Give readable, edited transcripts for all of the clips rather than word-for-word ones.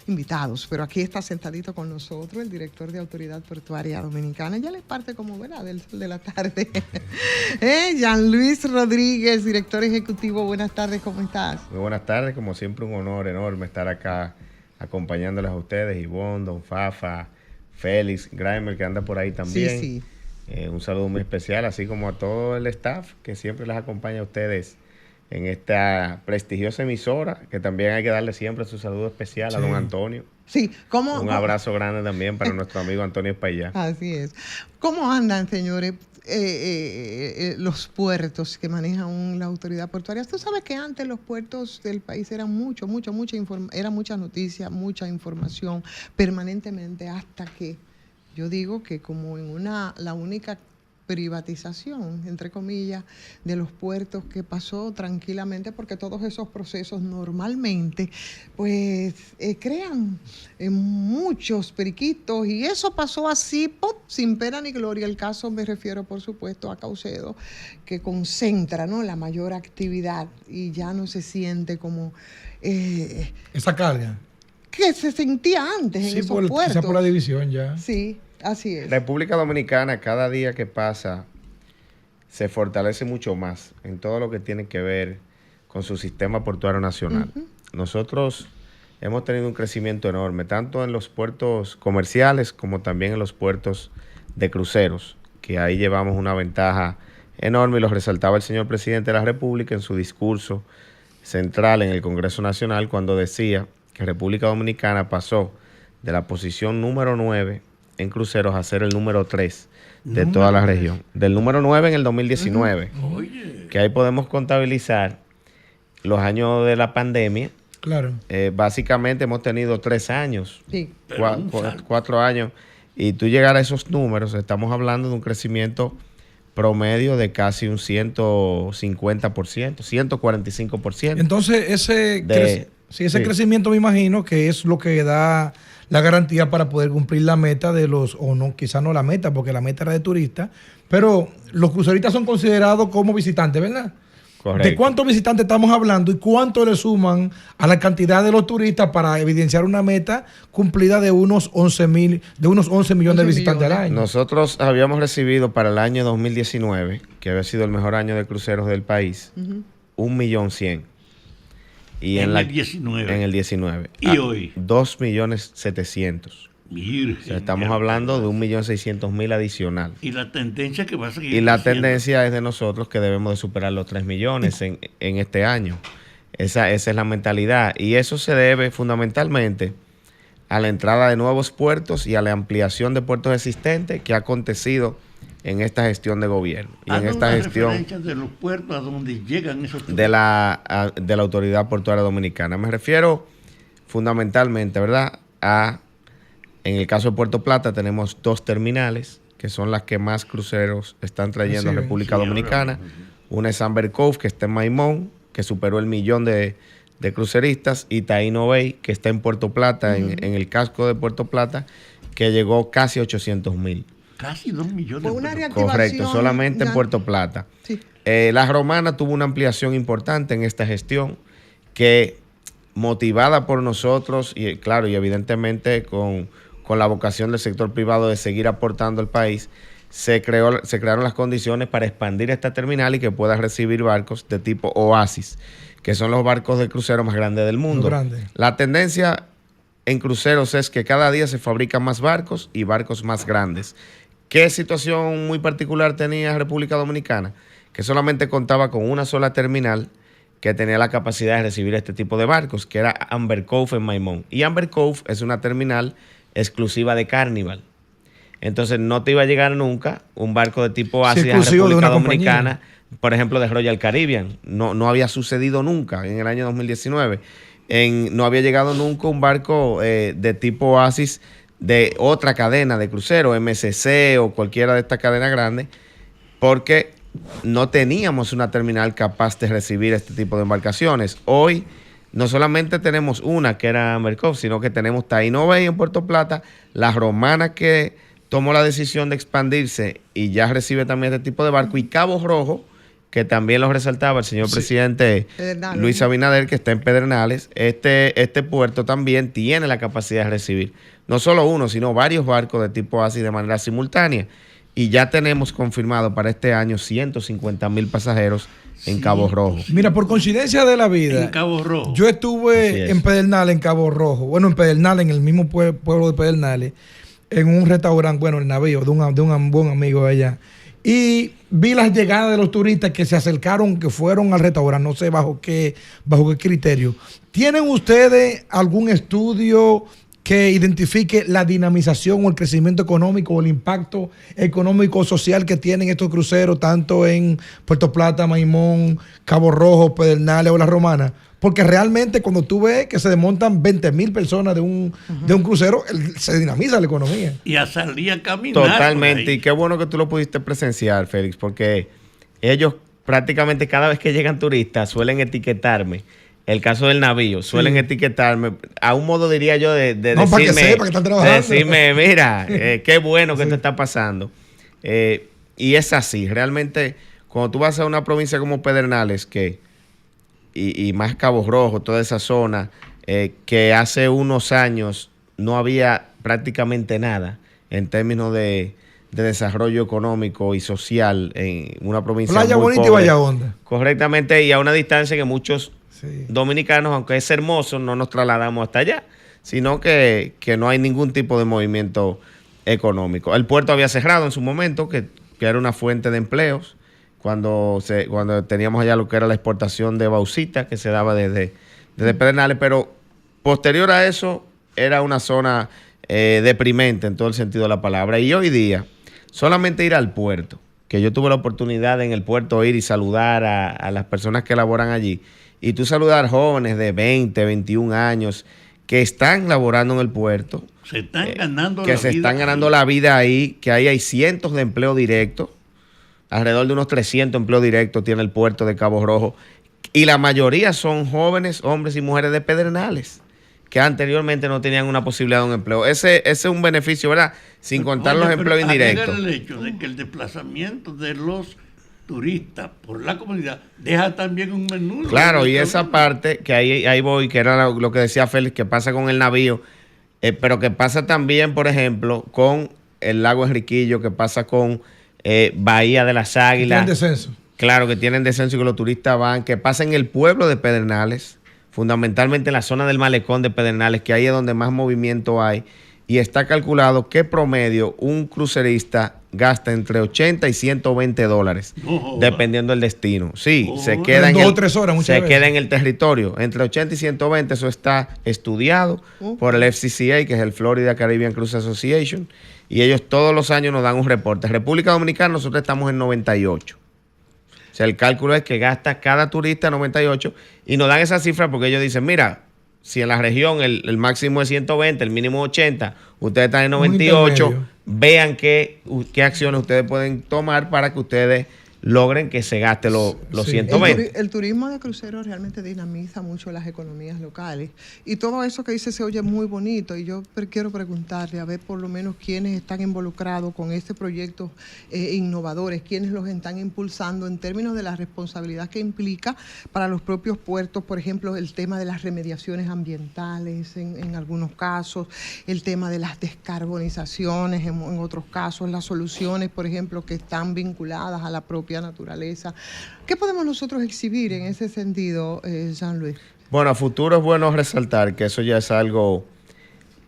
invitados, pero aquí está sentadito con nosotros el director de Autoridad Portuaria Dominicana. Ya le parte como, ¿verdad?, del sol de la tarde. Jean Luis Rodríguez, director ejecutivo. Buenas tardes, ¿cómo estás? Muy buenas tardes, como siempre un honor enorme estar acá acompañándoles a ustedes, Ivonne, Don Fafa, Félix, Grimer, que anda por ahí también. Sí. Un saludo muy especial, así como a todo el staff que siempre les acompaña a ustedes en esta prestigiosa emisora, que también hay que darle siempre su saludo especial a don Antonio. Sí, Un abrazo grande también para nuestro amigo Antonio Espaillá. Así es. ¿Cómo andan, señores, los puertos que manejan la autoridad portuaria? Tú sabes que antes los puertos del país eran mucha noticia, mucha información permanentemente, hasta que yo digo que como la única privatización, entre comillas, de los puertos que pasó tranquilamente, porque todos esos procesos normalmente pues crean muchos periquitos, y eso pasó así, ¡pum!, sin pena ni gloria. El caso, me refiero por supuesto a Caucedo, que concentra, ¿no?, la mayor actividad, y ya no se siente como esa carga que se sentía antes en esos puertos. Quizá por la división ya. Sí. Así es. República Dominicana, cada día que pasa, se fortalece mucho más en todo lo que tiene que ver con su sistema portuario nacional. Nosotros hemos tenido un crecimiento enorme, tanto en los puertos comerciales como también en los puertos de cruceros, que ahí llevamos una ventaja enorme, y lo resaltaba el señor presidente de la República en su discurso central en el Congreso Nacional, cuando decía que República Dominicana pasó de la posición número 9 en cruceros a ser el número 3 de toda la región. Del número 9 en el 2019, que ahí podemos contabilizar los años de la pandemia. Claro. Básicamente hemos tenido 3 años, 4 años, y tú llegar a esos números, estamos hablando de un crecimiento promedio de casi un 150%, 145%. Entonces, ese crecimiento, me imagino que es lo que da la garantía para poder cumplir la meta de los, o no, quizás no la meta, porque la meta era de turistas, pero los cruceristas son considerados como visitantes, ¿verdad? Correcto. ¿De cuántos visitantes estamos hablando y cuánto le suman a la cantidad de los turistas para evidenciar una meta cumplida de unos 11 millones de visitantes al año? Nosotros habíamos recibido para el año 2019, que había sido el mejor año de cruceros del país, 1.100.000. Y en el 19. ¿Y hoy? 2.700.000. Virgen, o sea, estamos hablando de 1.600.000 adicional. Y la tendencia que va a seguir. Y la tendencia es de nosotros que debemos de superar los 3 millones en este año. Esa es la mentalidad. Y eso se debe fundamentalmente a la entrada de nuevos puertos y a la ampliación de puertos existentes que ha acontecido en esta gestión de gobierno. Y en esta gestión de los puertos a donde llegan esos puertos. de la Autoridad Portuaria Dominicana. Me refiero fundamentalmente, ¿verdad?, en el caso de Puerto Plata tenemos 2 terminales, que son las que más cruceros están trayendo a República Dominicana. Una es Amber Cove, que está en Maimón, que superó el 1.000.000 de cruceristas, y Taino Bay, que está en Puerto Plata, en el casco de Puerto Plata, que llegó casi 800.000. Casi 2 millones. Fue una reactivación. Correcto, solamente en Puerto Plata. Sí. La Romana tuvo una ampliación importante en esta gestión, que motivada por nosotros, y claro, y evidentemente con la vocación del sector privado de seguir aportando al país, se crearon las condiciones para expandir esta terminal y que pueda recibir barcos de tipo Oasis, que son los barcos de crucero más grandes del mundo. La tendencia en cruceros es que cada día se fabrican más barcos y barcos más grandes. ¿Qué situación muy particular tenía República Dominicana? Que solamente contaba con una sola terminal que tenía la capacidad de recibir este tipo de barcos, que era Amber Cove en Maimón. Y Amber Cove es una terminal exclusiva de Carnival. Entonces no te iba a llegar nunca un barco de tipo Asia a República Dominicana, por ejemplo, de Royal Caribbean. No había sucedido nunca en el año 2019. No había llegado nunca un barco de tipo Oasis de otra cadena de crucero, MSC o cualquiera de estas cadenas grandes, porque no teníamos una terminal capaz de recibir este tipo de embarcaciones. Hoy no solamente tenemos una, que era Amber Cove, sino que tenemos Taino Bay en Puerto Plata, la Romana, que tomó la decisión de expandirse y ya recibe también este tipo de barco, y Cabo Rojo, que también lo resaltaba el señor presidente Pedernales, Luis Abinader, que está en Pedernales. Este puerto también tiene la capacidad de recibir no solo uno, sino varios barcos de tipo ASI de manera simultánea. Y ya tenemos confirmado para este año 150,000 pasajeros en Cabo Rojo. Mira, por coincidencia de la vida, En Cabo Rojo. yo estuve en Pedernales, en Cabo Rojo, bueno, en Pedernales, en el mismo pueblo de Pedernales, en un restaurante, bueno, el navío de un buen amigo allá. Y vi las llegadas de los turistas que se acercaron, que fueron al restaurante, no sé bajo qué criterio. ¿Tienen ustedes algún estudio que identifique la dinamización o el crecimiento económico o el impacto económico social que tienen estos cruceros, tanto en Puerto Plata, Maimón, Cabo Rojo, Pedernales o La Romana? Porque realmente cuando tú ves que se desmontan 20,000 personas de un crucero, se dinamiza la economía. Y a salir a caminar. Totalmente, y qué bueno que tú lo pudiste presenciar, Félix, porque ellos prácticamente cada vez que llegan turistas suelen etiquetarme. El caso del navío, suelen etiquetarme, a un modo diría yo de No, decirme, para que sepa que están trabajando. de decirme, mira, qué bueno que esto está pasando. Y es así, realmente, cuando tú vas a una provincia como Pedernales, y más Cabo Rojo, toda esa zona, que hace unos años no había prácticamente nada en términos de desarrollo económico y social en una provincia Playa muy Bonita y pobre. Bahía Honda. Correctamente, y a una distancia que muchos dominicanos, aunque es hermoso, no nos trasladamos hasta allá, sino que no hay ningún tipo de movimiento económico. El puerto había cerrado en su momento, que era una fuente de empleos, cuando teníamos allá lo que era la exportación de bauxita, que se daba desde Pedernales, pero posterior a eso era una zona deprimente en todo el sentido de la palabra. Y hoy día, solamente ir al puerto, que yo tuve la oportunidad en el puerto ir y saludar a las personas que laboran allí, y tú saludar jóvenes de 20, 21 años que están laborando en el puerto, Se están ganando que la se vida están ganando la vida ahí, que ahí hay cientos de empleos directos, alrededor de unos 300 empleos directos tiene el puerto de Cabo Rojo, y la mayoría son jóvenes, hombres y mujeres de Pedernales, que anteriormente no tenían una posibilidad de un empleo. Ese es un beneficio, ¿verdad? Sin contar los empleos indirectos. El hecho de que el desplazamiento de los turistas por la comunidad deja también un menú. Claro, y esa parte, que ahí voy, que era lo que decía Félix, que pasa con el navío, pero que pasa también, por ejemplo, con el lago Enriquillo, que pasa con Bahía de las Águilas. Tienen descenso. Claro, que tienen descenso y que los turistas van, que pasa en el pueblo de Pedernales, fundamentalmente en la zona del malecón de Pedernales, que ahí es donde más movimiento hay, y está calculado que promedio un crucerista gasta entre 80 y 120 dólares, dependiendo del destino. Sí, se queda en 2 o 3 horas muchas veces. queda en el territorio, entre 80 y 120, eso está estudiado por el FCCA, que es el Florida Caribbean Cruise Association, y ellos todos los años nos dan un reporte. República Dominicana, nosotros estamos en 98. O sea, el cálculo es que gasta cada turista 98 y nos dan esa cifra porque ellos dicen, mira, si en la región el máximo es 120, el mínimo 80, ustedes están en 98, vean qué acciones ustedes pueden tomar para que ustedes logren que se gaste los 120. El turismo de cruceros realmente dinamiza mucho las economías locales. Y todo eso que dice se oye muy bonito. Y yo quiero preguntarle, a ver por lo menos quiénes están involucrados con este proyecto innovadores, quiénes los están impulsando en términos de la responsabilidad que implica para los propios puertos, por ejemplo, el tema de las remediaciones ambientales en algunos casos, el tema de las descarbonizaciones en otros casos, las soluciones, por ejemplo, que están vinculadas a la propia naturaleza. ¿Qué podemos nosotros exhibir en ese sentido, Jean-Louis? Bueno, a futuro es bueno resaltar que eso ya es algo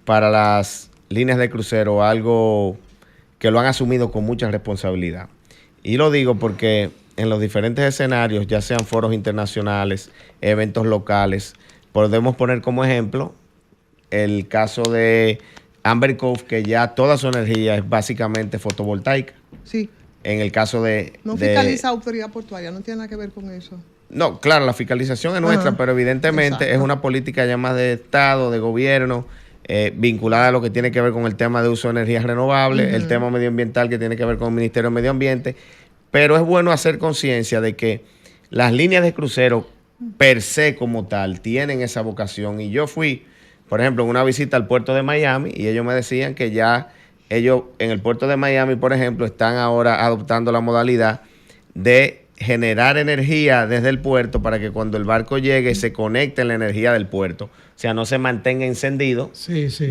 para las líneas de crucero, algo que lo han asumido con mucha responsabilidad. Y lo digo porque en los diferentes escenarios, ya sean foros internacionales, eventos locales, podemos poner como ejemplo el caso de Amber Cove, que ya toda su energía es básicamente fotovoltaica. Sí. En el caso de... No fiscaliza autoridad portuaria, no tiene nada que ver con eso. No, claro, la fiscalización es nuestra, pero evidentemente es una política ya más de Estado, de gobierno, vinculada a lo que tiene que ver con el tema de uso de energías renovables, el tema medioambiental que tiene que ver con el Ministerio de Medio Ambiente. Pero es bueno hacer conciencia de que las líneas de crucero per se como tal tienen esa vocación. Y yo fui, por ejemplo, en una visita al puerto de Miami y ellos me decían que ya ellos en el puerto de Miami, por ejemplo, están ahora adoptando la modalidad de generar energía desde el puerto para que cuando el barco llegue se conecte en la energía del puerto. O sea, no se mantenga encendido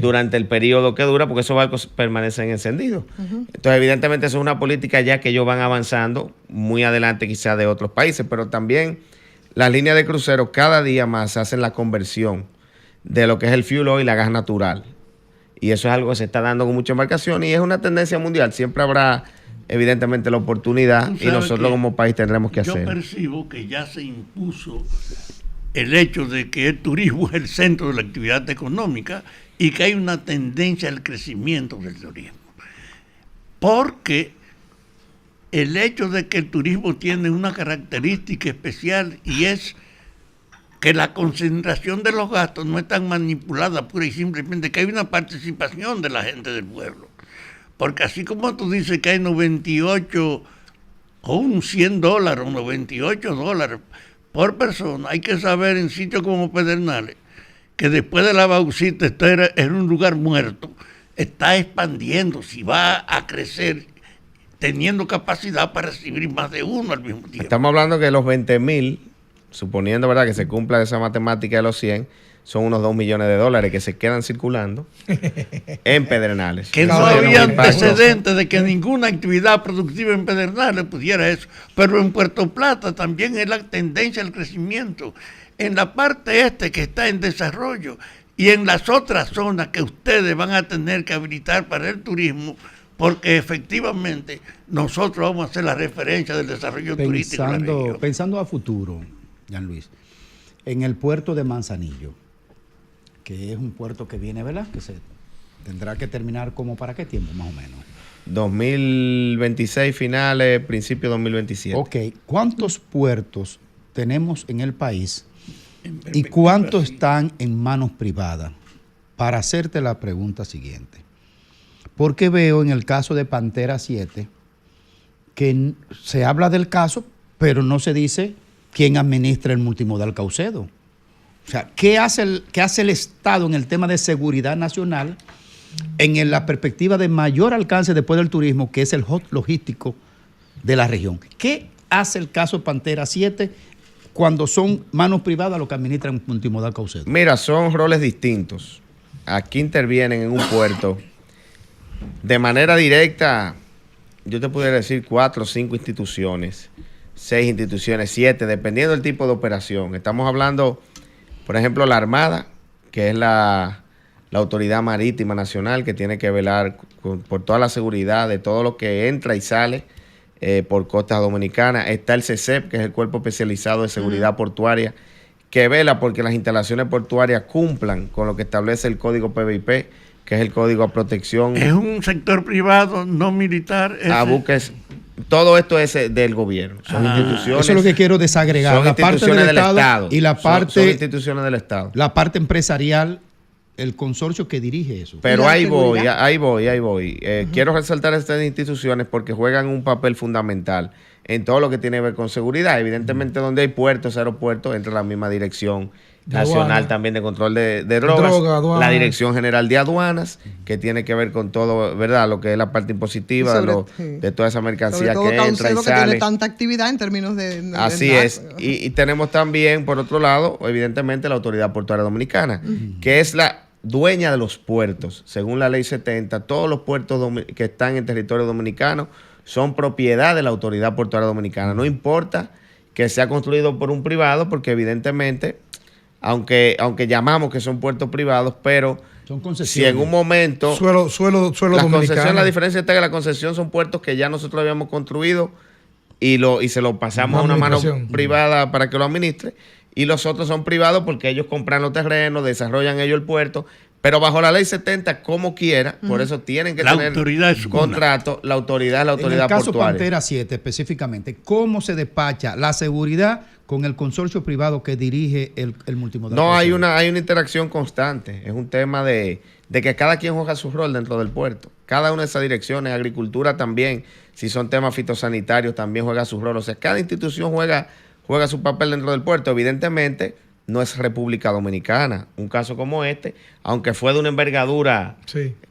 durante el periodo que dura, porque esos barcos permanecen encendidos. Entonces, evidentemente, eso es una política ya que ellos van avanzando muy adelante quizás de otros países, pero también las líneas de cruceros cada día más hacen la conversión de lo que es el fuel oil a gas natural. Y eso es algo que se está dando con mucha embarcación y es una tendencia mundial. Siempre habrá, evidentemente, la oportunidad y nosotros como país tendremos que hacer. Yo percibo que ya se impuso el hecho de que el turismo es el centro de la actividad económica y que hay una tendencia al crecimiento del turismo. Porque el hecho de que el turismo tiene una característica especial y es que la concentración de los gastos no es tan manipulada pura y simplemente, que hay una participación de la gente del pueblo. Porque así como tú dices que hay 98 o un $100 o $98 por persona, hay que saber en sitios como Pedernales que después de la Bauxita esto era un lugar muerto, está expandiendo, si va a crecer, teniendo capacidad para recibir más de uno al mismo tiempo. Estamos hablando que los 20,000, suponiendo, ¿verdad?, que se cumpla esa matemática de los 100, son unos $2 millones que se quedan circulando en Pedernales. Que no había antecedentes de que ninguna actividad productiva en Pedernales pudiera eso. Pero en Puerto Plata también es la tendencia al crecimiento. En la parte este que está en desarrollo y en las otras zonas que ustedes van a tener que habilitar para el turismo, porque efectivamente nosotros vamos a hacer la referencia del desarrollo turístico de la región. Pensando a futuro, Jean Luis, en el puerto de Manzanillo, que es un puerto que viene, ¿verdad?, que se tendrá que terminar como para qué tiempo más o menos. 2026 finales, principio 2027. Ok, ¿cuántos puertos tenemos en el país y cuántos están en manos privadas? Para hacerte la pregunta siguiente. Porque veo en el caso de Pantera 7 que se habla del caso, pero no se dice quién administra el multimodal Caucedo. O sea, ¿qué hace el Estado en el tema de seguridad nacional en la perspectiva de mayor alcance después del turismo, que es el hub logístico de la región? ¿Qué hace el caso Pantera 7 cuando son manos privadas los que administran multimodal Caucedo? Mira, son roles distintos. Aquí intervienen en un puerto de manera directa, yo te pudiera decir 4 o 5 instituciones, 6 instituciones, 7, dependiendo del tipo de operación. Estamos hablando, por ejemplo, la Armada, que es la Autoridad Marítima Nacional, que tiene que velar por toda la seguridad de todo lo que entra y sale por costas dominicanas. Está el CESEP, que es el Cuerpo Especializado de Seguridad Portuaria, que vela porque las instalaciones portuarias cumplan con lo que establece el Código PBIP, que es el Código de Protección. Es un sector privado, no militar. Buques. Todo esto es del gobierno. Son instituciones. Eso es lo que quiero desagregar. Son instituciones del Estado. Y la parte, son instituciones del Estado. La parte empresarial, el consorcio que dirige eso. Pero ahí voy. Quiero resaltar estas instituciones porque juegan un papel fundamental en todo lo que tiene que ver con seguridad. Evidentemente, donde hay puertos, aeropuertos, entra la misma dirección nacional también de control de drogas, la Dirección General de Aduanas, que tiene que ver con todo, ¿verdad?, lo que es la parte impositiva de toda esa mercancía que entra y sale. Que tiene tanta actividad en términos de así es. Y tenemos también, por otro lado, evidentemente, la Autoridad Portuaria Dominicana, que es la dueña de los puertos. Según la Ley 70, todos los puertos que están en territorio dominicano son propiedad de la Autoridad Portuaria Dominicana. No importa que sea construido por un privado, porque evidentemente, aunque llamamos que son puertos privados, pero son concesiones. Si en un momento suelo dominicano. La diferencia está que la concesión son puertos que ya nosotros habíamos construido y se lo pasamos a una mano privada para que lo administre, y los otros son privados porque ellos compran los terrenos, desarrollan ellos el puerto, pero bajo la ley 70 como quiera, por eso tienen que tener contrato, la autoridad portuaria. En el caso Pantera 7 específicamente, ¿cómo se despacha la seguridad con el consorcio privado que dirige el multimodal? No, hay una interacción constante. Es un tema de que cada quien juega su rol dentro del puerto. Cada una de esas direcciones, agricultura también, si son temas fitosanitarios, también juega su rol. O sea, cada institución juega su papel dentro del puerto. Evidentemente, no es República Dominicana. Un caso como este, aunque fue de una envergadura,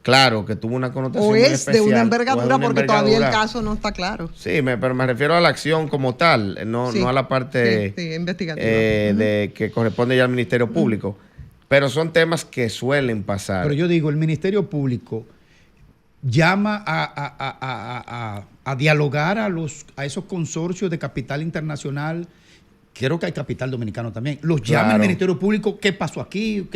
claro, que tuvo una connotación o muy es especial, de una envergadura, porque todavía el envergadura. caso no está claro. Sí, pero me refiero a la acción como tal, no a la parte investigativa de que corresponde ya al Ministerio Público. Pero son temas que suelen pasar. Pero yo digo, el Ministerio Público llama a dialogar a esos consorcios de capital internacional. Creo que hay capital dominicano también. Los llama el Ministerio Público. ¿Qué pasó aquí?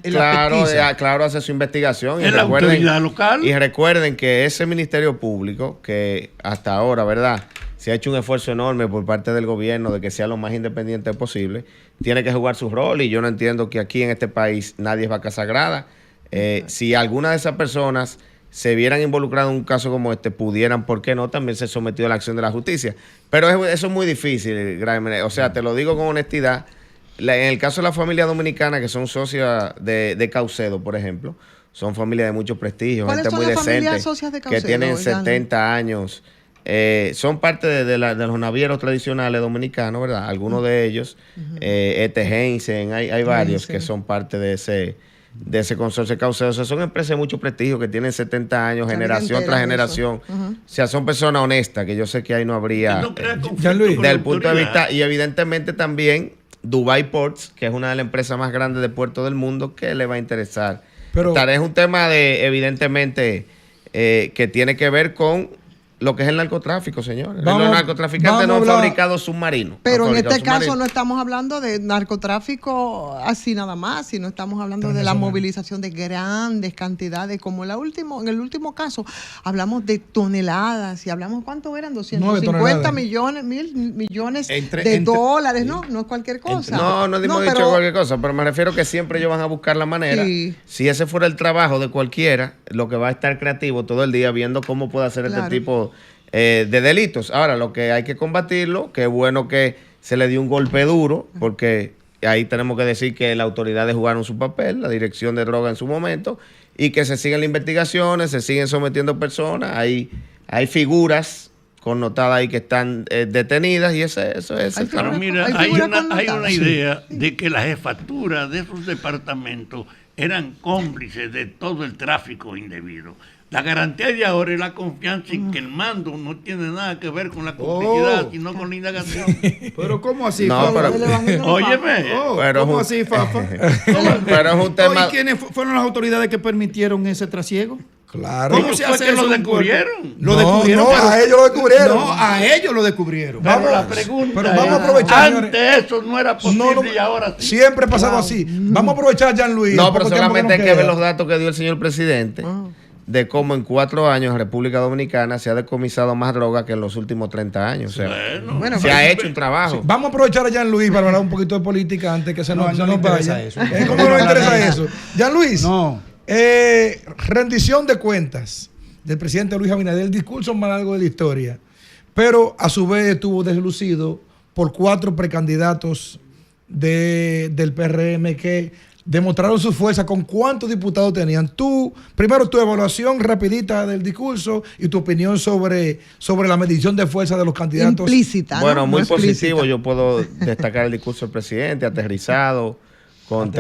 Claro, hace su investigación. En la autoridad local. Y recuerden que ese Ministerio Público, que hasta ahora, ¿verdad?, se ha hecho un esfuerzo enorme por parte del gobierno de que sea lo más independiente posible, tiene que jugar su rol. Y yo no entiendo que aquí en este país nadie es vaca sagrada. Si alguna de esas personas se vieran involucrados en un caso como este, pudieran, ¿por qué no?, también ser sometido a la acción de la justicia. Pero eso es muy difícil, o sea, te lo digo con honestidad. En el caso de la familia dominicana, que son socias de Caucedo, por ejemplo, son familias de mucho prestigio, gente muy decente, que tienen 70 años. Son parte de los navieros tradicionales dominicanos, ¿verdad? Algunos de ellos, Heinzen, hay varios que son parte de ese consorcio Caucedo. O sea, son empresas de mucho prestigio que tienen 70 años, generación tras generación. O sea, son personas honestas, que yo sé que ahí no habría, desde el punto de vista, y evidentemente también Dubai Ports, que es una de las empresas más grandes de puertos del mundo, que le va a interesar. Pero es un tema evidentemente, que tiene que ver con lo que es el narcotráfico, señores. Los narcotraficantes no han fabricado submarinos. Pero en este caso no estamos hablando de narcotráfico así nada más, sino estamos hablando de la movilización de grandes cantidades, como en el último caso hablamos de toneladas, y hablamos, ¿cuánto eran? 250 millones de dólares, ¿no? No es cualquier cosa. No hemos dicho cualquier cosa, pero me refiero que siempre ellos van a buscar la manera. Sí. Si ese fuera el trabajo de cualquiera, lo que va a estar creativo todo el día viendo cómo puede hacer este tipo de delitos. Ahora, lo que hay que combatirlo, que es bueno que se le dio un golpe duro, porque ahí tenemos que decir que las autoridades jugaron su papel, la dirección de droga en su momento, y que se siguen las investigaciones, se siguen sometiendo personas, hay figuras connotadas ahí que están detenidas, y eso es el trabajo. Mira, hay una idea de que la jefatura de esos departamentos eran cómplices de todo el tráfico indebido. La garantía de ahora es la confianza en que el mando no tiene nada que ver con la complicidad, sino con la indagación. Pero ¿cómo así, Fafa? Óyeme. ¿Cómo así, Fafa? Pero es un tema. ¿Y quiénes fueron las autoridades que permitieron ese trasiego? Claro. ¿Cómo se hace eso? ¿Lo descubrieron? No, a ellos lo descubrieron. No, a ellos lo descubrieron. Pero la pregunta vamos a aprovechar, antes eso no era posible y ahora sí. Siempre ha pasado así. Vamos a aprovechar, Jean-Louis. No, pero solamente hay que ver los datos que dio el señor presidente de cómo en 4 años en República Dominicana se ha decomisado más droga que en los últimos 30 años. O sea, se ha hecho un trabajo. Sí. Vamos a aprovechar a Jean-Louis para hablar un poquito de política antes que se nos vaya. ¿Cómo nos interesa eso? Jean-Louis, rendición de cuentas del presidente Luis Abinader, el discurso más largo de la historia, pero a su vez estuvo deslucido por 4 precandidatos del PRM que demostraron su fuerza. ¿Con cuántos diputados tenían? Primero tu evaluación rapidita del discurso y tu opinión sobre la medición de fuerza de los candidatos. Implícita, ¿no? Bueno, muy positivo. Yo puedo destacar el discurso del presidente, aterrizado, con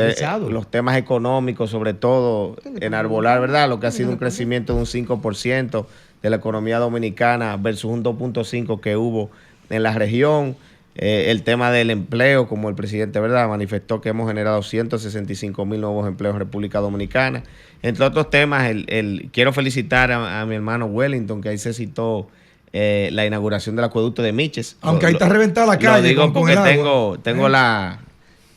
los temas económicos, sobre todo, enarbolar, ¿verdad? Lo que ha sido un crecimiento de un 5% de la economía dominicana versus un 2.5% que hubo en la región. El tema del empleo, como el presidente, ¿verdad?, manifestó que hemos generado 165,000 nuevos empleos en República Dominicana. Entre otros temas, quiero felicitar a mi hermano Wellington, que ahí se citó la inauguración del acueducto de Miches. Aunque ahí está reventada la calle. Lo digo porque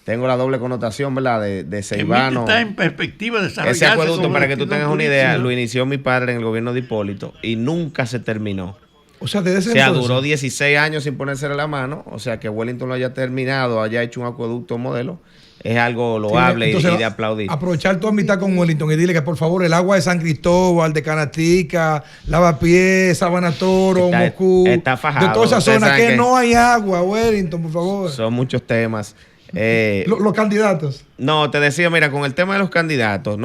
tengo la doble connotación, ¿verdad?, de Ceibano. Está en perspectiva de desarrollarse. Ese acueducto, para que tú tengas una idea, lo inició mi padre en el gobierno de Hipólito y nunca se terminó. O sea, duró 16 años sin ponérsele la mano. O sea, que Wellington lo haya terminado, haya hecho un acueducto modelo, es algo loable y de aplaudir. Aprovechar tu amistad con Wellington y dile que por favor el agua de San Cristóbal, de Canatica, Lavapiés, Sabana Toro, Moscú, está fajado, de toda esa zona, que no hay agua, Wellington, por favor. Son muchos temas. Los candidatos. No, te decía, mira, con el tema de los candidatos,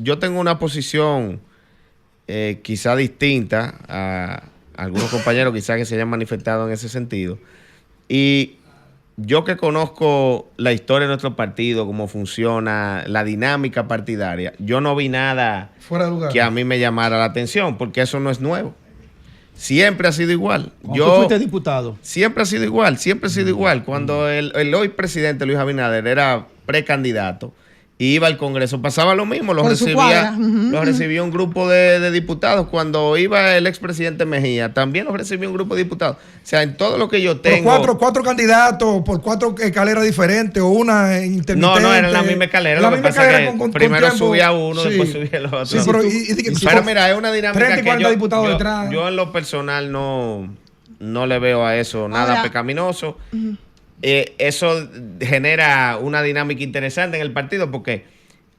yo tengo una posición quizá distinta a algunos compañeros quizás que se hayan manifestado en ese sentido. Y yo que conozco la historia de nuestro partido, cómo funciona, la dinámica partidaria, yo no vi nada fuera de lugar que a mí me llamara la atención, porque eso no es nuevo. Siempre ha sido igual. Cuando tú fuiste diputado. Siempre ha sido igual, siempre ha sido igual. Cuando el hoy presidente Luis Abinader era precandidato, iba al Congreso, pasaba lo mismo, lo recibía un grupo de diputados. Cuando iba el expresidente Mejía, también lo recibía un grupo de diputados. O sea, en todo lo que yo tengo... Por cuatro candidatos, por 4 escaleras diferentes o una intermitente. No, era la misma escalera. Lo que pasa es que primero subía uno, después subía el otro. Sí, pero mira, es una dinámica 30 y 40 diputados detrás. Yo en lo personal no le veo a eso nada pecaminoso. Eso genera una dinámica interesante en el partido, porque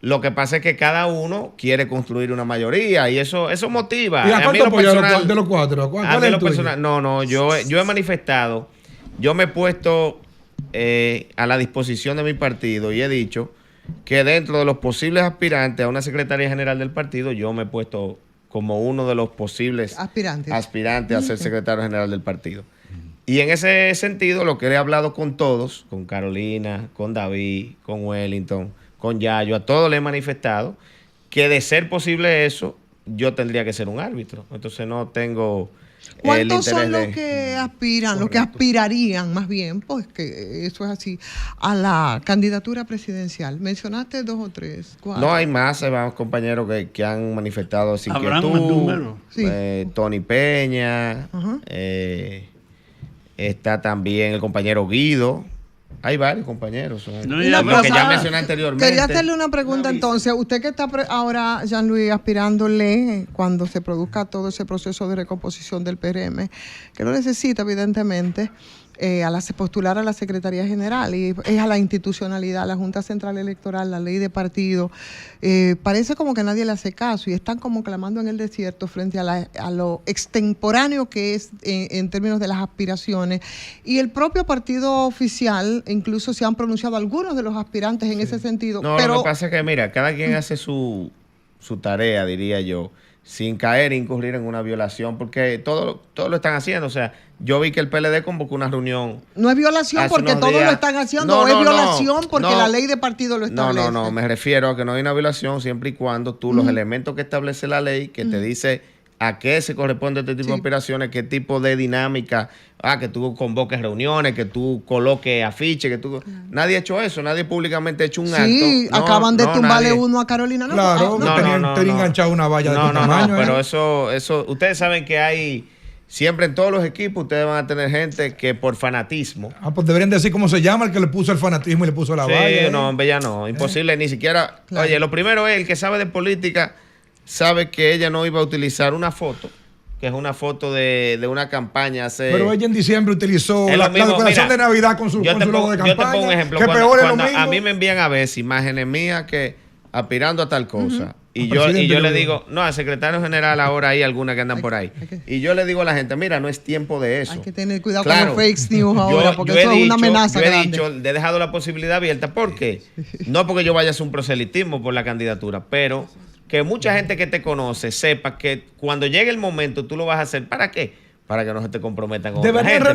lo que pasa es que cada uno quiere construir una mayoría y eso motiva. ¿Y a cuánto apoyas de los 4? ¿Cuál es el tuyo? No, yo he manifestado, yo me he puesto a la disposición de mi partido y he dicho que dentro de los posibles aspirantes a una secretaría general del partido, yo me he puesto como uno de los posibles aspirantes a ser secretario general del partido. Y en ese sentido, lo que he hablado con todos, con Carolina, con David, con Wellington, con Yayo, a todos le he manifestado que de ser posible eso, yo tendría que ser un árbitro. Entonces no tengo ¿Cuántos son los que aspiran, los que aspirarían más bien, pues que eso es así, a la candidatura presidencial? Mencionaste 2 o 3. ¿Cuál? No, hay más compañeros que han manifestado esa inquietud. ¿Habrán más números? Sí. Tony Peña, está también el compañero Guido. Hay varios compañeros. Lo que ya mencioné anteriormente. Quería hacerle una pregunta entonces. Usted que está ahora, Jean-Louis, aspirándole cuando se produzca todo ese proceso de recomposición del PRM, que lo necesita evidentemente, postular a la Secretaría General y es a la institucionalidad, la Junta Central Electoral, la ley de partido. Parece como que nadie le hace caso y están como clamando en el desierto frente a lo extemporáneo que es en términos de las aspiraciones. Y el propio partido oficial, incluso se han pronunciado algunos de los aspirantes en ese sentido. No, pero lo que pasa es que, mira, cada quien hace su tarea, diría yo, sin caer e incurrir en una violación, porque todo lo están haciendo. O sea, yo vi que el PLD convocó una reunión. No es violación porque todos lo están haciendo, es violación porque la ley de partido lo establece. No, me refiero a que no hay una violación siempre y cuando tú los elementos que establece la ley, que te dice a qué se corresponde este tipo de operaciones, qué tipo de dinámica, que tú convoques reuniones, que tú coloques afiches, que tú... Nadie ha hecho eso, nadie públicamente ha hecho un acto. Sí, acaban de tumbarle uno a Carolina. Claro, tenía enganchado una valla de tamaño. No, pero eso, ustedes saben que hay... Siempre en todos los equipos ustedes van a tener gente que por fanatismo... Pues deberían decir cómo se llama el que le puso el fanatismo y le puso la valla. Sí, no, hombre, ya no. Imposible, ni siquiera... Claro. Oye, lo primero es, el que sabe de política sabe que ella no iba a utilizar una foto, que es una foto de una campaña hace... Pero ella en diciembre utilizó la decoración de Navidad con su logo de campaña. Yo te pongo un ejemplo. Cuando a mí me envían a veces imágenes mías que aspirando a tal cosa... Y yo le digo, no, al secretario general ahora hay algunas que andan por ahí. Y yo le digo a la gente, mira, no es tiempo de eso. Hay que tener cuidado con los fake news ahora, porque eso es una amenaza grande. He dejado la posibilidad abierta. ¿Por qué? No porque yo vaya a hacer un proselitismo por la candidatura, pero que mucha gente que te conoce sepa que cuando llegue el momento tú lo vas a hacer. ¿Para qué? Para que no se te comprometan con otra gente. Debería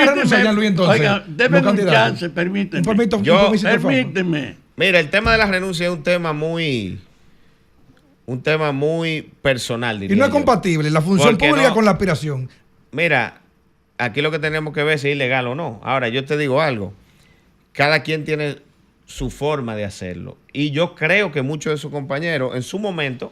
renunciar, Luis, entonces. Oiga, déme un chance, permíteme. Permíteme. Mira, el tema de la renuncia es un tema muy personal, diría yo. Y no es yo. compatible la función pública con la aspiración. Mira, aquí lo que tenemos que ver es si es ilegal o no. Ahora, yo te digo algo. Cada quien tiene su forma de hacerlo. Y yo creo que muchos de sus compañeros, en su momento,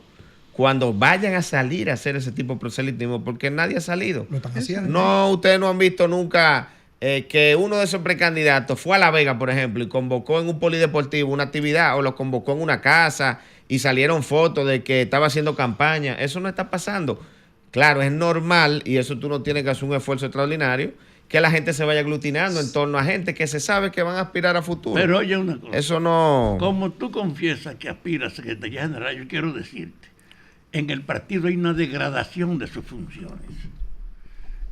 cuando vayan a salir a hacer ese tipo de proselitismo, porque nadie ha salido. Lo están haciendo. No, ustedes no han visto nunca que uno de esos precandidatos fue a La Vega, por ejemplo, y convocó en un polideportivo una actividad, o lo convocó en una casa y salieron fotos de que estaba haciendo campaña. Eso no está pasando. Claro, es normal, y eso tú no tienes que hacer un esfuerzo extraordinario, que la gente se vaya aglutinando en torno a gente que se sabe que van a aspirar a futuro. Pero oye una cosa. Eso no... Como tú confiesas que aspiras a Secretaría General, yo quiero decirte, en el partido hay una degradación de sus funciones.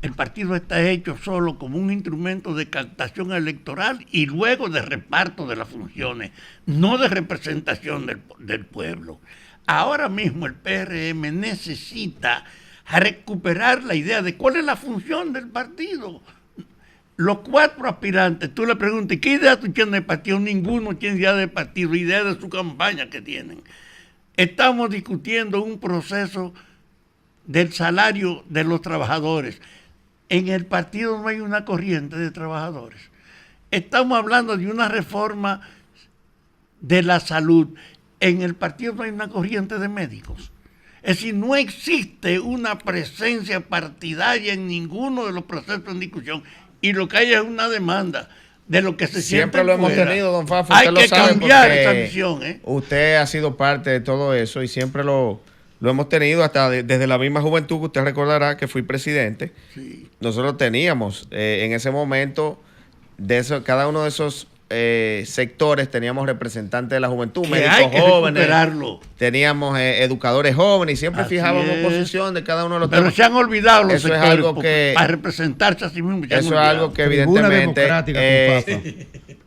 El partido está hecho solo como un instrumento de captación electoral y luego de reparto de las funciones, no de representación del pueblo. Ahora mismo el PRM necesita recuperar la idea de cuál es la función del partido. Los 4 aspirantes, tú le preguntas, ¿qué idea tú tienes de partido? Ninguno tiene idea de partido, idea de su campaña que tienen. Estamos discutiendo un proceso del salario de los trabajadores. En el partido no hay una corriente de trabajadores. Estamos hablando de una reforma de la salud. En el partido no hay una corriente de médicos. Es decir, no existe una presencia partidaria en ninguno de los procesos en discusión. Y lo que hay es una demanda de lo que se siempre siente lo hemos fuera. tenido, don Fafo. Hay usted que lo sabe cambiar porque esa visión. Usted ha sido parte de todo eso y siempre lo hemos tenido hasta desde la misma juventud, que usted recordará que fui presidente. Sí. Nosotros teníamos en ese momento, cada uno de esos sectores teníamos representantes de la juventud, Que médicos hay que jóvenes, recuperarlo. teníamos educadores jóvenes y siempre Así fijábamos es. posición de cada uno de los Pero temas. se han olvidado los Eso es sectores algo porque que- para representarse a sí mismos. se han Eso es olvidado. algo que Tribuna evidentemente democrática con Fafa.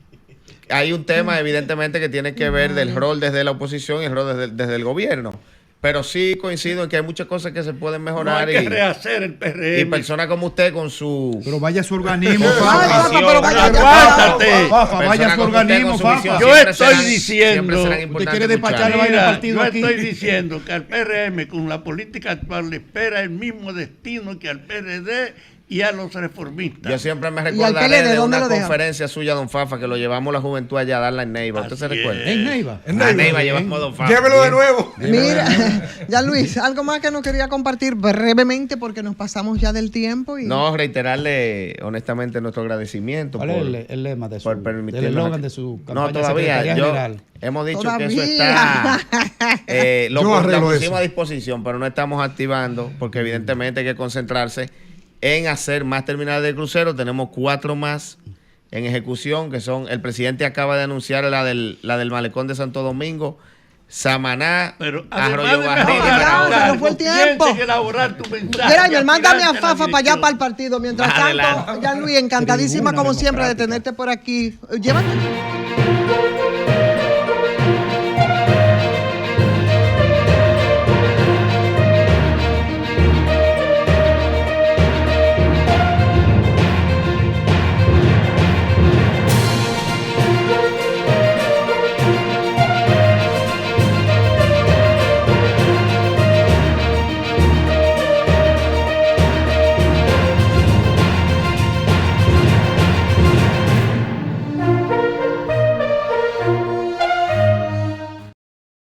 hay un tema evidentemente que tiene que ver del rol desde la oposición y el rol desde el gobierno. Pero sí coincido en que hay muchas cosas que se pueden No mejorar hay que rehacer el PRM. y personas como usted con su Pero vaya a su organismo, Ay, Fafa. Fafa, pero vaya, Aguántate. Fafa, vaya a personas su como usted organismo, con su Fafa. visión Yo siempre estoy serán- diciendo- siempre serán Usted importantes quiere despacharle escuchar. vaina al Mira, partido yo aquí. estoy diciendo que al PRM con la política actual le espera el mismo destino que al PRD y a los reformistas. Yo siempre me al recordaré PLD, de ¿dónde una lo deja? conferencia suya, don Fafa, que lo llevamos la juventud allá a darla en Neiva. ¿Usted se Así recuerda? es. En Neiva. A Neiva llevamos a don Fafa. Llévelo de nuevo. Mira, ya Luis, algo más que nos quería compartir brevemente porque nos pasamos ya del tiempo. No, reiterarle honestamente nuestro agradecimiento. ¿Cuál es el lema de su, por del permitirnos eslogan aquí. de su campaña No, todavía. secretaría general? Hemos dicho Todavía. que eso está. Lo Yo arreglo pusimos eso. a disposición, pero no estamos activando porque evidentemente hay que concentrarse en hacer más terminales de crucero. Tenemos 4 más en ejecución, que son, el presidente acaba de anunciar la del Malecón de Santo Domingo, Samaná, Pero Arroyo de Barril y mejorar, Barahona. se nos fue el tiempo. piensa en elaborar tu mensaje. Gerardo, mándame a aspirante la Fafa para allá, dirección. para el partido. Mientras tanto, Adelante. ya Luis, encantadísima Tribuna como siempre de democrática. tenerte por aquí. Llévate.